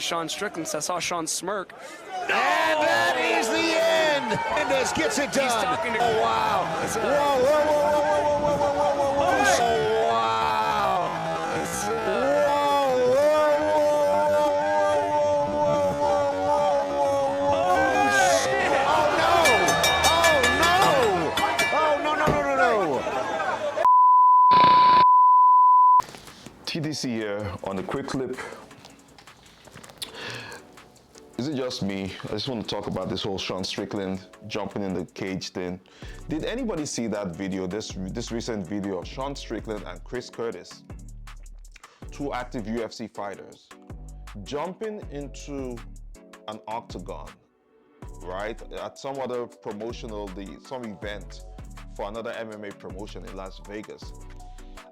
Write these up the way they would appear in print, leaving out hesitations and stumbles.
Sean Strickland, so I saw Sean smirk. And that is the end. Mendes gets it done. He's talking to Oh, wow. Whoa, whoa, whoa, whoa, whoa, whoa, whoa, whoa, whoa, whoa. Oh, wow. Whoa, TDC here on the quick clip. Is it just me? I just want to talk about this whole Sean Strickland jumping in the cage thing. Did anybody see that video, this recent video of Sean Strickland and Chris Curtis, two active UFC fighters, jumping into an octagon, right? At some other some event for another MMA promotion in Las Vegas.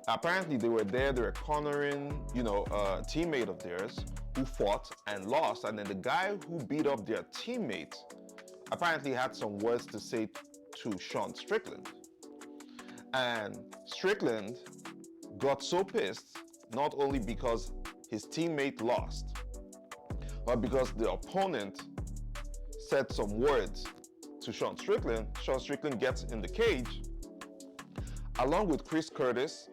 Apparently they were there, they were cornering, a teammate of theirs who fought and lost, and then the guy who beat up their teammate apparently had some words to say to Sean Strickland. And Strickland got so pissed, not only because his teammate lost, but because the opponent said some words to Sean Strickland. Sean Strickland gets in the cage along with Chris Curtis,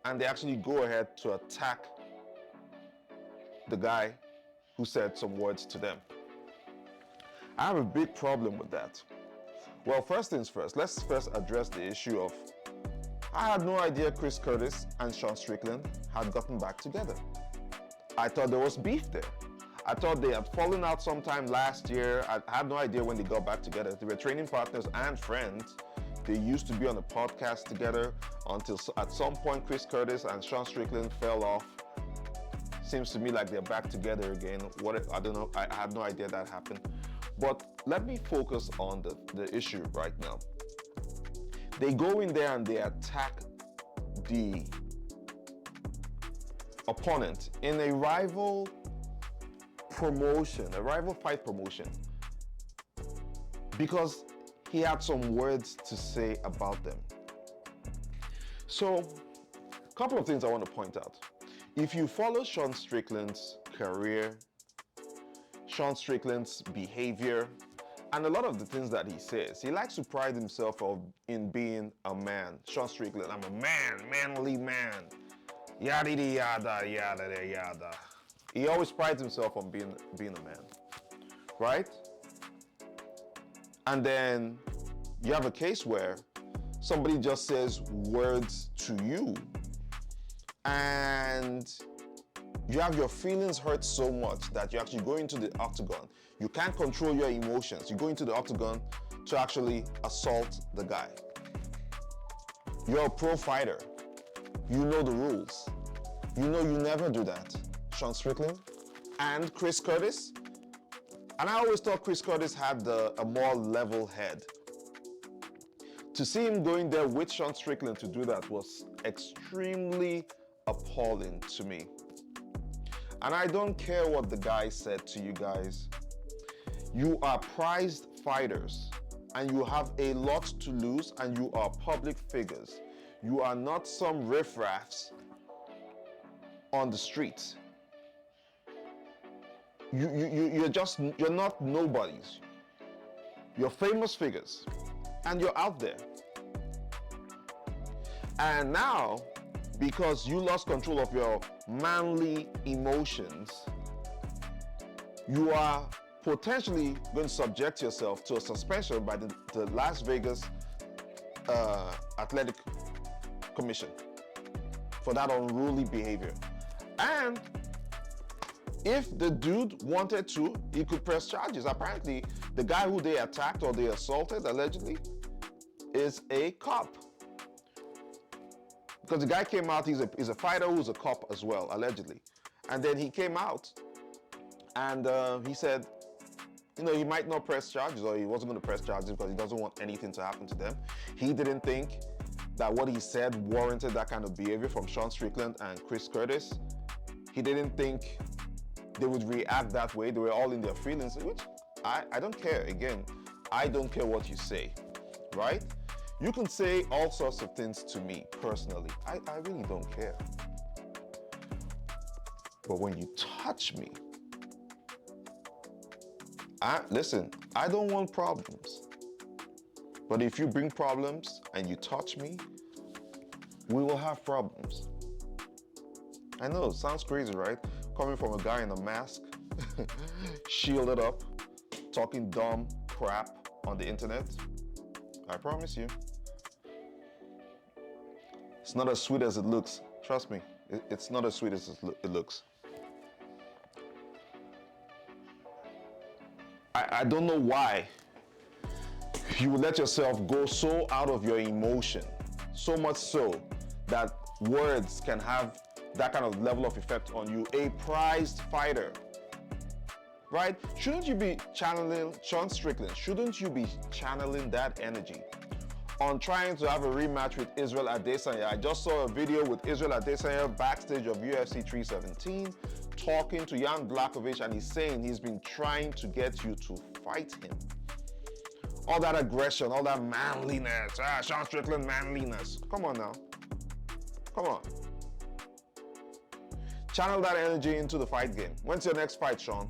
and they actually go ahead to attack the guy who said some words to them. I have a big problem with that. Well, first things first, let's first address the issue of, I had no idea Chris Curtis and Sean Strickland had gotten back together. I thought there was beef there. I thought they had fallen out sometime last year. I had no idea when they got back together. They were training partners and friends. They used to be on a podcast together until at some point Chris Curtis and Sean Strickland fell off. Seems to me like they're back together again. I don't know, I had no idea that happened. But let me focus on the issue right now. They go in there and they attack the opponent in a rival fight promotion, because he had some words to say about them. So, a couple of things I want to point out. If you follow Sean Strickland's career, Sean Strickland's behavior, and a lot of the things that he says, he likes to pride himself in being a man. Sean Strickland, I'm a man, manly man, yada yada yada yada. He always prides himself on being a man, right? And then you have a case where somebody just says words to you and you have your feelings hurt so much that you actually go into the octagon. You can't control your emotions. You go into the octagon to actually assault the guy. You're a pro fighter. You know the rules. You know you never do that. Sean Strickland and Chris Curtis. And I always thought Chris Curtis had a more level head. To see him going there with Sean Strickland to do that was extremely appalling to me. And I don't care what the guy said to you guys. You are prized fighters and you have a lot to lose, and you are public figures. You are not some riffraffs on the streets. You're not nobodies. You're famous figures and you're out there. And now, because you lost control of your manly emotions, you are potentially going to subject yourself to a suspension by the Las Vegas Athletic Commission for that unruly behavior. And if the dude wanted to, he could press charges. Apparently, the guy who they attacked or they assaulted, allegedly, is a cop. Because the guy came out, he's a fighter who's a cop as well, allegedly. And then he came out and he said, he might not press charges, or he wasn't going to press charges because he doesn't want anything to happen to them. He didn't think that what he said warranted that kind of behavior from Sean Strickland and Chris Curtis. He didn't think they would react that way. They were all in their feelings, which I don't care. Again, I don't care what you say, right? You can say all sorts of things to me personally. I really don't care. But when you touch me, Listen, I don't want problems. But if you bring problems and you touch me, we will have problems. I know, it sounds crazy, right? Coming from a guy in a mask, shielded up, talking dumb crap on the internet. I promise you. It's not as sweet as it looks. Trust me, it's not as sweet as it looks. I don't know why you would let yourself go so out of your emotion, so much so that words can have that kind of level of effect on you, a prized fighter, right? Shouldn't you be channeling Sean Strickland? Shouldn't you be channeling that energy on trying to have a rematch with Israel Adesanya? I just saw a video with Israel Adesanya backstage of UFC 317 talking to Jan Blachowicz, and he's saying he's been trying to get you to fight him. All that aggression, all that manliness, Sean Strickland manliness. Come on now. Come on. Channel that energy into the fight game. When's your next fight, Sean?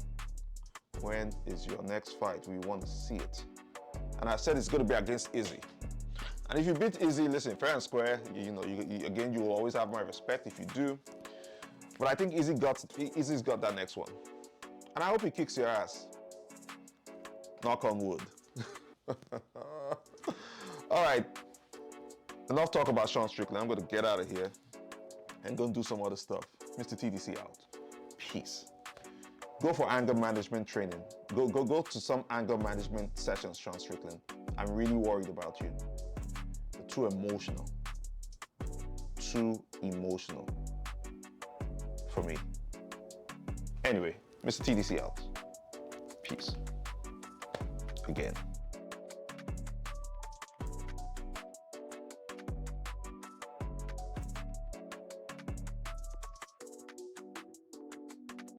When is your next fight? We want to see it. And I said it's going to be against Izzy. And if you beat Izzy, listen, fair and square, again, you will always have my respect if you do. But I think Izzy's got that next one. And I hope he kicks your ass. Knock on wood. All right. Enough talk about Sean Strickland. I'm going to get out of here and go and do some other stuff. Mr. TDC out. Peace. Go for anger management training. Go to some anger management sessions, Sean Strickland. I'm really worried about you. You're too emotional. Too emotional for me. Anyway, Mr. TDC out. Peace. Again.